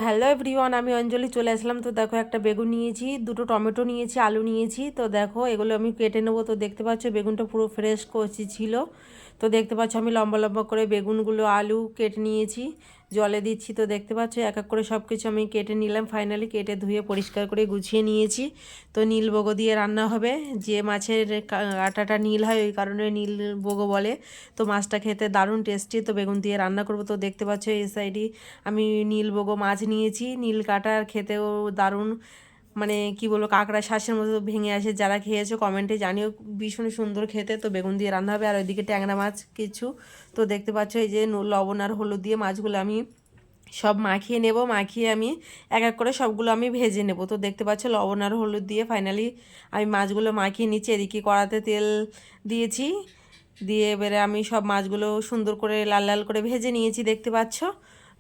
Hello everyone, আমি অঞ্জলি চলে আসলাম। তো দেখো, একটা বেগুন নিয়েছি, দুটো টমেটো নিয়েছি, আলু নিয়েছি। তো দেখো, এগুলো আমি কেটে নেবো। তো দেখতে পাচ্ছ বেগুনটা পুরো ফ্রেশ কচি ছিল। তো দেখতে পাচ্ছ আমি লম্বা লম্বা করে বেগুনগুলো আলু কেটে নিয়েছি, জলে দিচ্ছি। তো দেখতে পাচ্ছ এক এক করে সব কিছু আমি কেটে নিলাম। ফাইনালি কেটে ধুয়ে পরিষ্কার করে গুছিয়ে নিয়েছি। তো নীলবগো দিয়ে রান্না হবে। যে মাছের আটাটা নীল হয় ওই কারণে নীলবগো বলে। তো মাছটা খেতে দারুণ টেস্টি। তো বেগুন দিয়ে রান্না করবো। তো দেখতে পাচ্ছ এই সাইডে আমি নীলবগো মাছ নিয়েছি, নীল কাটা, আর খেতেও দারুণ, মানে কি বলবো, কাঁকড়া শ্বাসের মতো ভেঙে আসে। যারা খেয়েছো কমেন্টে জানিও, ভীষণ সুন্দর খেতে। তো বেগুন দিয়ে রান্না হবে। আর ওইদিকে ট্যাংরা মাছ কিছু। তো দেখতে পাচ্ছ এই যে লবণ আর হলুদ দিয়ে মাছগুলো আমি সব মাখিয়ে নেব। মাখিয়ে আমি এক এক করে সবগুলো আমি ভেজে নেব। তো দেখতে পাচ্ছ লবণ আর হলুদ দিয়ে ফাইনালি আমি মাছগুলো মাখিয়ে নিচ্ছি। এদিকে কড়াতে তেল দিয়েছি, দিয়ে এবারে আমি সব মাছগুলো সুন্দর করে লাল লাল করে ভেজে নিয়েছি, দেখতে পাচ্ছ।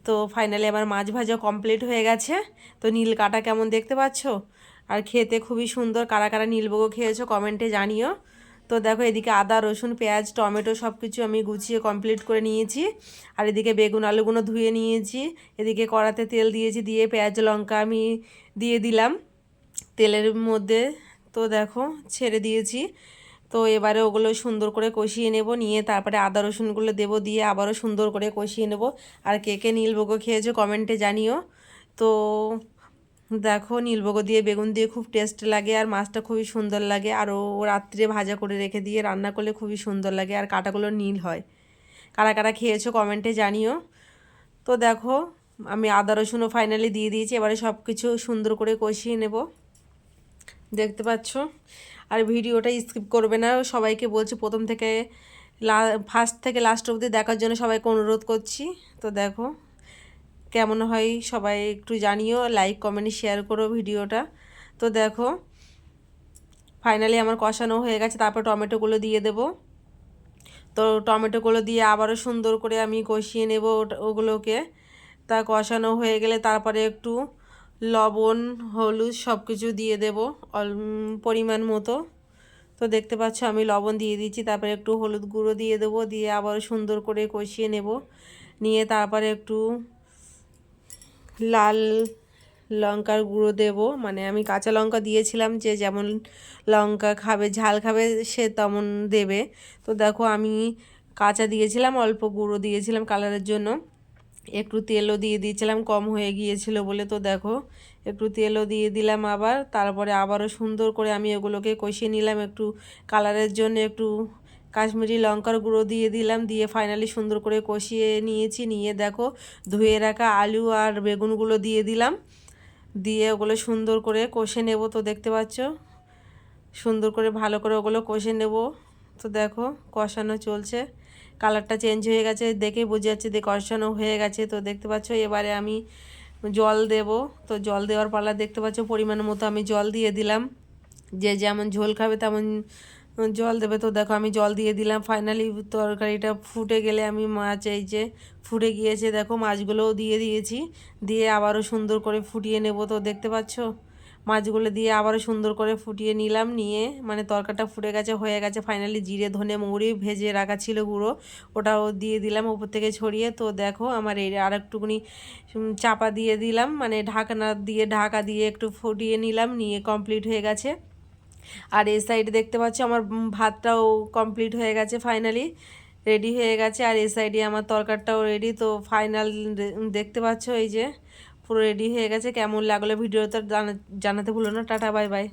তো ফাইনালি আমার মাছ ভাজা কমপ্লিট হয়ে গেছে। তো নীল কাটা কেমন দেখতে পাচ্ছ, আর খেতে খুবই সুন্দর। কারা কারা নীলবগো খেয়েছো কমেন্টে জানিও। তো দেখো, এদিকে আদা রসুন পেঁয়াজ টমেটো সব কিছু আমি গুছিয়ে কমপ্লিট করে নিয়েছি। আর এদিকে বেগুন আলুগুলো ধুয়ে নিয়েছি। এদিকে কড়াতে তেল দিয়েছি, দিয়ে পেঁয়াজ লঙ্কা আমি দিয়ে দিলাম তেলের মধ্যে। তো দেখো, ছেড়ে দিয়েছি। তো এবারে ওগুলো সুন্দর করে কষিয়ে নেব, নিয়ে তারপরে আদা রসুনগুলো দেবো, দিয়ে আবারও সুন্দর করে কষিয়ে নেব। আর কে কে নীলবগো খেয়েছো কমেন্টে জানিও। তো দেখো, নীলবগো দিয়ে বেগুন দিয়ে খুব টেস্ট লাগে, আর মাছটা খুবই সুন্দর লাগে। আর ও রাত্রে ভাজা করে রেখে দিয়ে রান্না করলে খুবই সুন্দর লাগে, আর কাঁটাগুলো নীল হয়। কারা কারা খেয়েছো কমেন্টে জানিও। তো দেখো, আমি আদা রসুনও ফাইনালি দিয়ে দিয়েছি। এবারে সব কিছু সুন্দর করে কষিয়ে নেব, দেখতে পাচ্ছ। আর ভিডিওটা স্কিপ করবে না, সবাইকে বলছি প্রথম থেকে ফার্স্ট থেকে লাস্ট অবধি দেখার জন্য সবাইকে অনুরোধ করছি। তো দেখো কেমন হয় সবাই একটু জানিও, লাইক কমেন্ট শেয়ার করো ভিডিওটা। তো দেখো ফাইনালি আমার কষানো হয়ে গেছে। তারপর টমেটোগুলো দিয়ে দেব। তো টমেটোগুলো দিয়ে আবারও সুন্দর করে আমি কষিয়ে নেব ওগুলোকে। তা কষানো হয়ে গেলে তারপরে একটু লবণ হলুদ সব কিছু দিয়ে দেব পরিমাণ মতো। তো দেখতে পাচ্ছ আমি লবণ দিয়ে দিচ্ছি, তারপরে একটু হলুদ গুঁড়ো দিয়ে দেবো, দিয়ে আবার সুন্দর করে কষিয়ে নেব। নিয়ে তারপরে একটু লাল লঙ্কার গুঁড়ো দেব, মানে আমি কাঁচা লঙ্কা দিয়েছিলাম, যে যেমন লঙ্কা খাবে ঝাল খাবে সে তেমন দেবে। তো দেখো আমি কাঁচা দিয়েছিলাম, অল্প গুঁড়ো দিয়েছিলাম কালারের জন্য। একটু তেলও দিয়ে দিয়েছিলাম কম হয়ে গিয়েছিল বলে। তো দেখো একটু তেলও দিয়ে দিলাম আবার। তারপরে আবারও সুন্দর করে আমি ওগুলোকে কষিয়ে নিলাম। একটু কালারের জন্য একটু কাশ্মীরি লঙ্কার গুঁড়ো দিয়ে দিলাম, দিয়ে ফাইনালি সুন্দর করে কষিয়ে নিয়েছি। নিয়ে দেখো ধুয়ে রাখা আলু আর বেগুনগুলো দিয়ে দিলাম, দিয়ে ওগুলো সুন্দর করে কষে নেব। তো দেখতে পাচ্ছ সুন্দর করে ভালো করে ওগুলো কষে নেব। তো দেখো কষানো চলছে, কালারটা চেঞ্জ হয়ে গেছে, দেখে বোঝা যাচ্ছে যে কষানো হয়ে গেছে। তো দেখতে পাচ্ছ এবারে আমি জল দেব। তো জল দেওয়ার পালা, দেখতে পাচ্ছ পরিমাণ মতো আমি জল দিয়ে দিলাম। যে যেমন ঝোল খাবে তেমন জল দেবে। তো দেখো আমি জল দিয়ে দিলাম। ফাইনালি তরকারিটা ফুটে গেলে আমি মাছ, এই যে ফুটে গিয়েছে দেখো, মাছগুলোও দিয়ে দিয়েছি। দিয়ে আবারও সুন্দর করে ফুটিয়ে নেব। তো দেখতে পাচ্ছ মাছগুলো দিয়ে আবারও সুন্দর করে ফুটিয়ে নিলাম, নিয়ে মানে তরকারিটা ফুটে গেছে, হয়ে গেছে। ফাইনালি জিরে ধনে মৌরি ভেজে রাখা ছিল গুঁড়ো, ওটাও দিয়ে দিলাম উপর থেকে ছড়িয়ে। তো দেখো আমার এই আর একটুকুনি চাপা দিয়ে দিলাম, মানে ঢাকা দিয়ে একটু ফুটিয়ে নিলাম, নিয়ে কমপ্লিট হয়ে গেছে। আর এই সাইডে দেখতে পাচ্ছ আমার ভাতটাও কমপ্লিট হয়ে গেছে, ফাইনালি রেডি হয়ে গেছে। আর এই সাইডে আমার তরকারিটাও রেডি। তো ফাইনাল দেখতে পাচ্ছ এই যে পুরো রেডি হয়ে গেছে। কেমন লাগলো ভিডিওটা জানাতে ভুলো না। Tata bye bye.